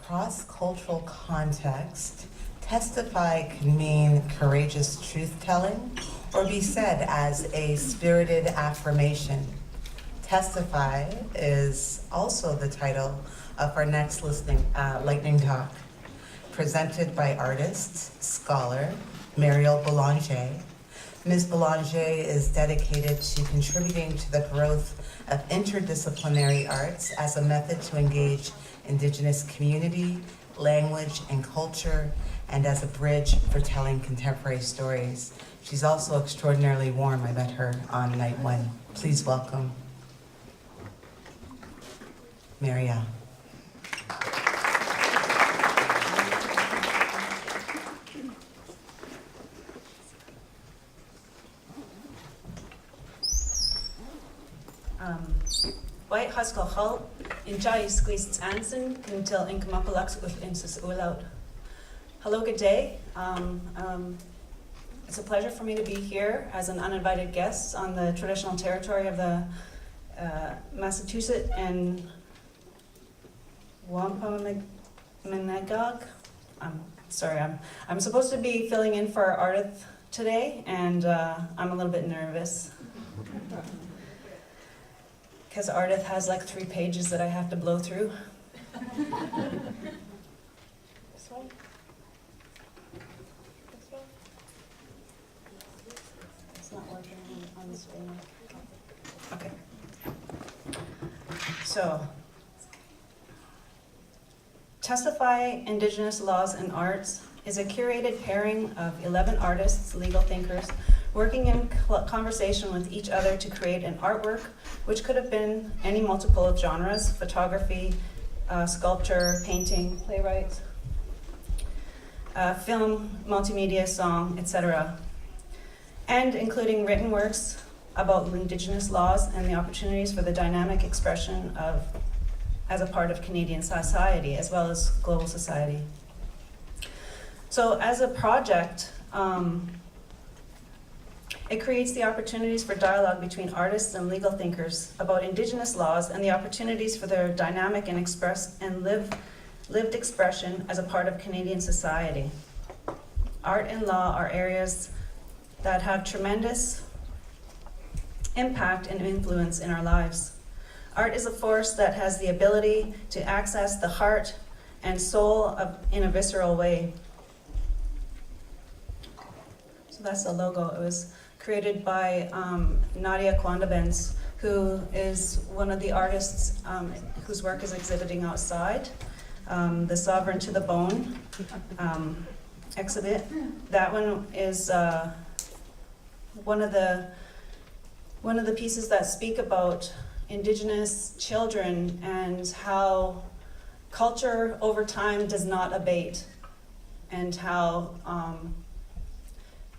cross-cultural context, testify can mean courageous truth-telling or be said as a spirited affirmation. Testify is also the title of our next lightning talk, presented by artist, scholar, Mariel Boulanger. Ms. Boulanger is dedicated to contributing to the growth of interdisciplinary arts as a method to engage Indigenous community, language, and culture, and as a bridge for telling contemporary stories. She's also extraordinarily warm. I met her on night one. Please welcome Mariel. White Huskell Hull, in Jai Squeezed Anson, until Inkamapalux with Insus Ulout. Hello, good day. It's a pleasure for me to be here as an uninvited guest on the traditional territory of the Massachusetts and Wampanoag. Sorry, I'm supposed to be filling in for Ardith today, and I'm a little bit nervous. Because Ardith has like 3 pages that I have to blow through. This one? This one? It's not working on the screen. Okay. So, Testify Indigenous Laws and Arts is a curated pairing of 11 artists, legal thinkers, working in conversation with each other to create an artwork which could have been any multiple of genres: photography, sculpture, painting, playwright, film, multimedia, song, etc. And including written works about Indigenous laws and the opportunities for the dynamic expression of as a part of Canadian society as well as global society. So as a project, it creates the opportunities for dialogue between artists and legal thinkers about Indigenous laws and the opportunities for their dynamic and lived expression as a part of Canadian society. Art and law are areas that have tremendous impact and influence in our lives. Art is a force that has the ability to access the heart and soul in a visceral way. So that's the logo. It was created by Nadia Kwandabens, who is one of the artists whose work is exhibiting outside. The Sovereign to the Bone exhibit. That one is one of the pieces that speak about Indigenous children and how culture over time does not abate, and how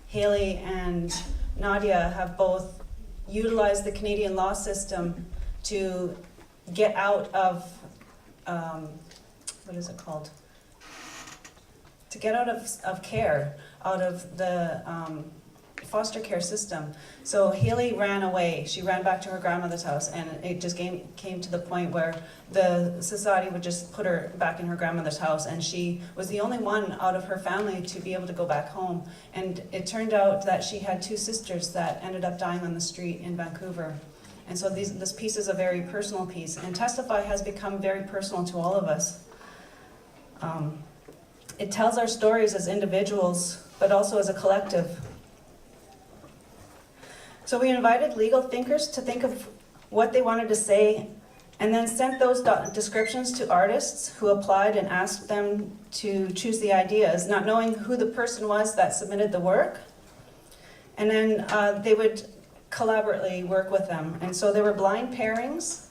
Haley and Nadia have both utilized the Canadian law system to get out of, what is it called? To get out of care, out of the foster care system. So Haley ran away. She ran back to her grandmother's house, and it just came to the point where the society would just put her back in her grandmother's house, and she was the only one out of her family to be able to go back home. And it turned out that she had 2 sisters that ended up dying on the street in Vancouver. And so this piece is a very personal piece, and Testify has become very personal to all of us. It tells our stories as individuals, but also as a collective. So we invited legal thinkers to think of what they wanted to say, and then sent those descriptions to artists who applied and asked them to choose the ideas, not knowing who the person was that submitted the work. And then they would collaboratively work with them. And so there were blind pairings.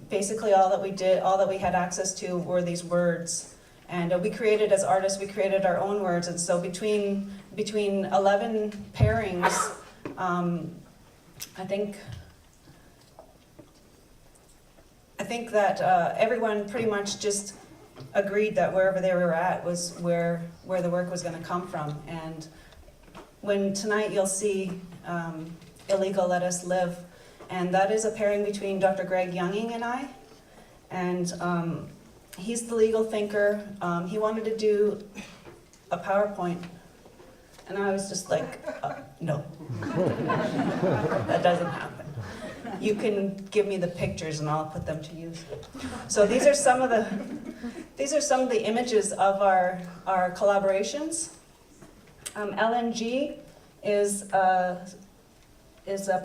Basically all that we had access to were these words. And we created, as artists, we created our own words. And so between 11 pairings, I think that everyone pretty much just agreed that wherever they were at was where the work was going to come from. And when tonight you'll see Illegal Let Us Live, and that is a pairing between Dr. Greg Younging and I. And he's the legal thinker. He wanted to do a PowerPoint. And I was just like, no, that doesn't happen. You can give me the pictures and I'll put them to use. So these are some of the images of our collaborations. LNG is a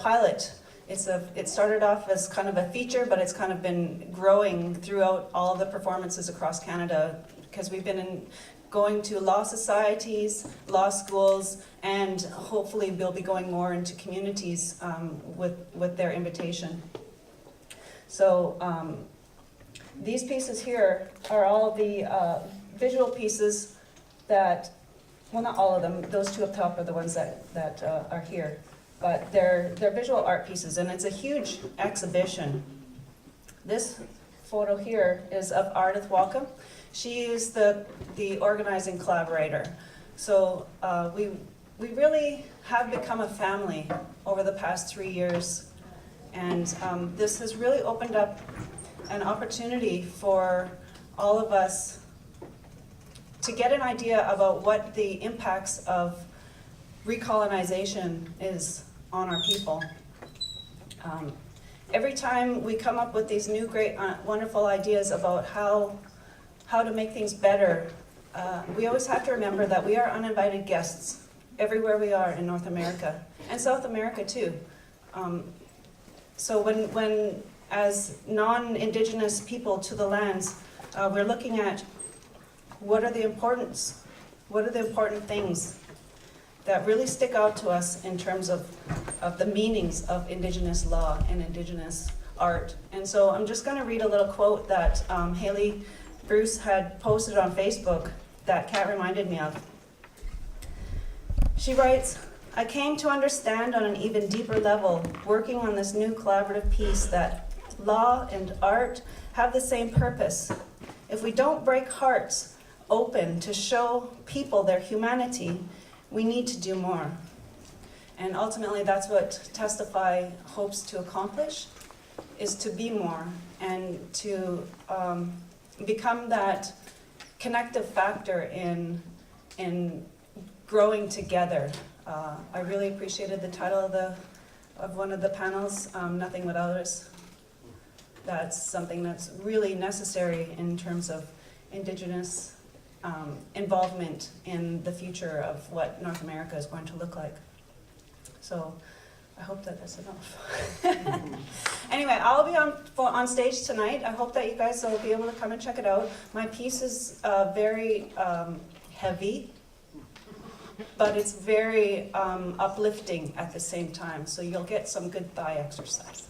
pilot. It started off as kind of a feature, but it's kind of been growing throughout all of the performances across Canada, because we've been going to law societies, law schools, and hopefully we'll be going more into communities with their invitation. So these pieces here are all the visual pieces that, well, not all of them, those two up top are the ones that are here, but they're visual art pieces, and it's a huge exhibition. This photo here is of Ardith Walcom. She is the organizing collaborator. So we really have become a family over the past 3 years. And this has really opened up an opportunity for all of us to get an idea about what the impacts of recolonization is on our people. Every time we come up with these new great, wonderful ideas about how to make things better, we always have to remember that we are uninvited guests everywhere we are in North America, and South America too. So when as non-Indigenous people to the lands, we're looking at what are the important things that really stick out to us in terms of the meanings of Indigenous law and Indigenous art. And so I'm just going to read a little quote that Haley Bruce had posted on Facebook that Kat reminded me of. She writes, "I came to understand on an even deeper level, working on this new collaborative piece, that law and art have the same purpose. If we don't break hearts open to show people their humanity, we need to do more." And ultimately, that's what Testify hopes to accomplish, is to be more and to become that connective factor in growing together. I really appreciated the title of one of the panels, Nothing Without Us. That's something that's really necessary in terms of Indigenous involvement in the future of what North America is going to look like. So I hope that that's enough. Anyway, I'll be on stage tonight. I hope that you guys will be able to come and check it out. My piece is very heavy, but it's very uplifting at the same time. So you'll get some good thigh exercise.